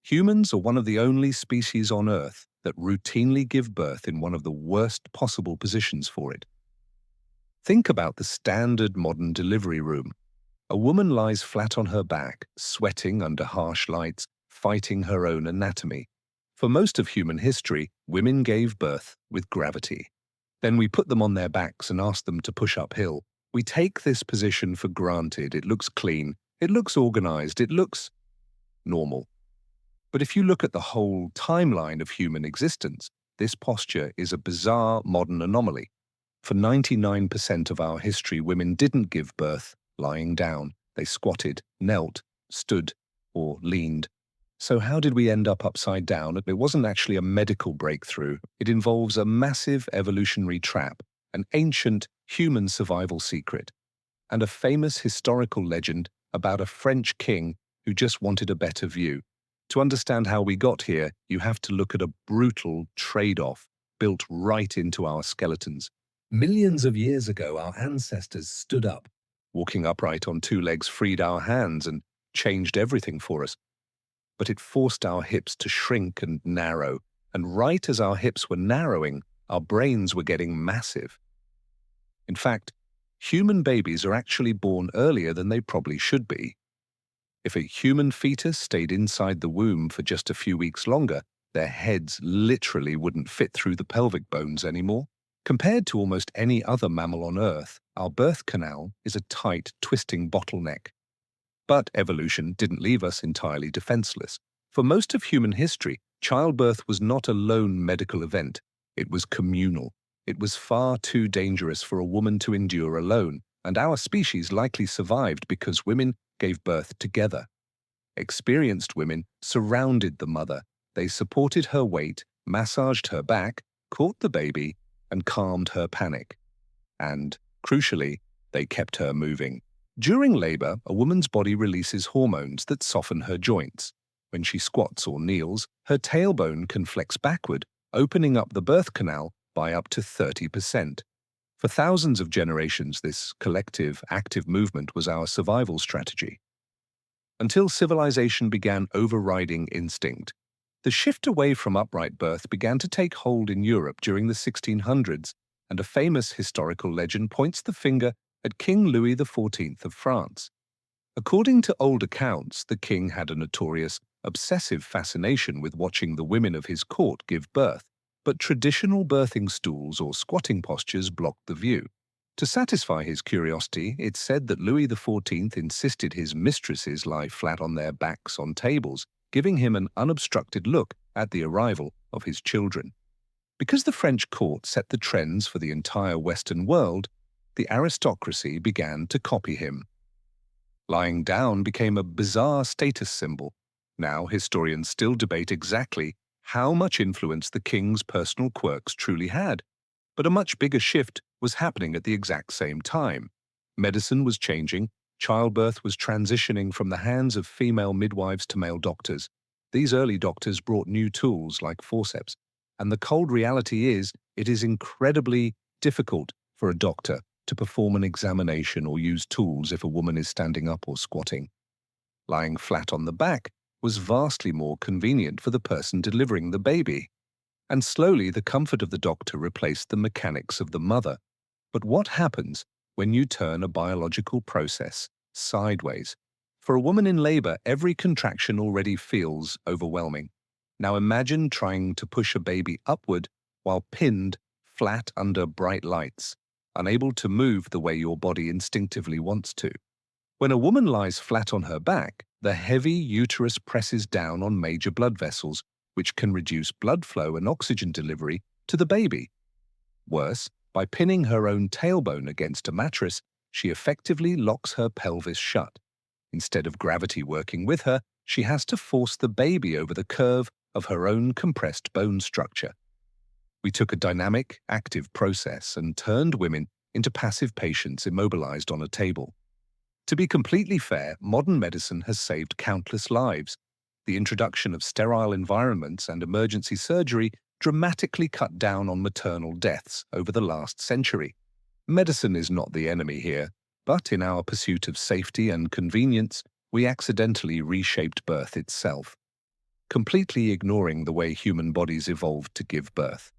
Humans are one of the only species on Earth that routinely give birth in one of the worst possible positions for it. Think about the standard modern delivery room. A woman lies flat on her back, sweating under harsh lights, fighting her own anatomy. For most of human history, women gave birth with gravity. Then we put them on their backs and asked them to push uphill. We take this position for granted. It looks clean, it looks organized, it looks normal. But if you look at the whole timeline of human existence, this posture is a bizarre modern anomaly. For 99% of our history, women didn't give birth lying down. They squatted, knelt, stood, or leaned. So how did we end up upside down? It wasn't actually a medical breakthrough. It involves a massive evolutionary trap, an ancient human survival secret, and a famous historical legend about a French king who just wanted a better view. To understand how we got here, you have to look at a brutal trade-off built right into our skeletons. Millions of years ago, our ancestors stood up. Walking upright on two legs freed our hands and changed everything for us. But it forced our hips to shrink and narrow, and right as our hips were narrowing, our brains were getting massive. In fact, human babies are actually born earlier than they probably should be. If a human fetus stayed inside the womb for just a few weeks longer, their heads literally wouldn't fit through the pelvic bones anymore. Compared to almost any other mammal on Earth, our birth canal is a tight, twisting bottleneck. But evolution didn't leave us entirely defenseless. For most of human history, childbirth was not a lone medical event. It was communal. It was far too dangerous for a woman to endure alone, and our species likely survived because women gave birth together. Experienced women surrounded the mother. They supported her weight, massaged her back, caught the baby, and calmed her panic. And, crucially, they kept her moving. During labor, a woman's body releases hormones that soften her joints. When she squats or kneels, her tailbone can flex backward, opening up the birth canal by up to 30%. For thousands of generations, this collective, active movement was our survival strategy. Until civilization began overriding instinct. The shift away from upright birth began to take hold in Europe during the 1600s, and a famous historical legend points the finger at King Louis XIV of France. According to old accounts, the king had a notorious, obsessive fascination with watching the women of his court give birth, but traditional birthing stools or squatting postures blocked the view. To satisfy his curiosity, it's said that Louis XIV insisted his mistresses lie flat on their backs on tables, giving him an unobstructed look at the arrival of his children. Because the French court set the trends for the entire Western world, the aristocracy began to copy him. Lying down became a bizarre status symbol. Now historians still debate exactly how much influence the king's personal quirks truly had, but a much bigger shift was happening at the exact same time. Medicine was changing. Childbirth was transitioning from the hands of female midwives to male doctors. These early doctors brought new tools like forceps, and the cold reality is it is incredibly difficult for a doctor to perform an examination or use tools if a woman is standing up or squatting. Lying flat on the back was vastly more convenient for the person delivering the baby. And slowly the comfort of the doctor replaced the mechanics of the mother. But what happens when you turn a biological process sideways? For a woman in labor, every contraction already feels overwhelming. Now imagine trying to push a baby upward while pinned flat under bright lights, unable to move the way your body instinctively wants to. When a woman lies flat on her back, the heavy uterus presses down on major blood vessels, which can reduce blood flow and oxygen delivery to the baby. Worse, by pinning her own tailbone against a mattress, she effectively locks her pelvis shut. Instead of gravity working with her, she has to force the baby over the curve of her own compressed bone structure. We took a dynamic, active process and turned women into passive patients immobilized on a table. To be completely fair, modern medicine has saved countless lives. The introduction of sterile environments and emergency surgery dramatically cut down on maternal deaths over the last century. Medicine is not the enemy here, but in our pursuit of safety and convenience, we accidentally reshaped birth itself. completely ignoring the way human bodies evolved to give birth.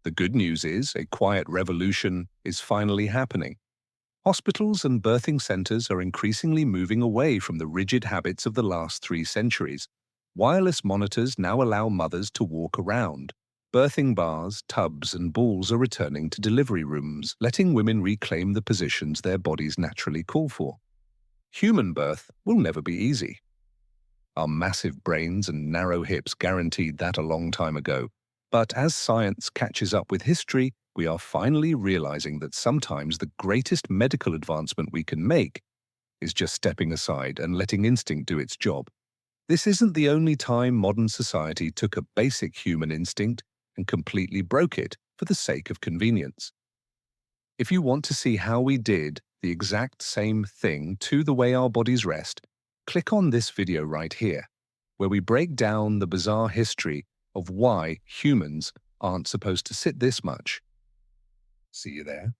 The good news is a quiet revolution is finally happening. Hospitals and birthing centers are increasingly moving away from the rigid habits of the last 3 centuries. Wireless monitors now allow mothers to walk around. Birthing bars, tubs, and balls are returning to delivery rooms, letting women reclaim the positions their bodies naturally call for. Human birth will never be easy. Our massive brains and narrow hips guaranteed that a long time ago. But as science catches up with history, we are finally realizing that sometimes the greatest medical advancement we can make is just stepping aside and letting instinct do its job. This isn't the only time modern society took a basic human instinct and completely broke it for the sake of convenience. If you want to see how we did the exact same thing to the way our bodies rest, click on this video right here, where we break down the bizarre history of why humans aren't supposed to sit this much. See you there.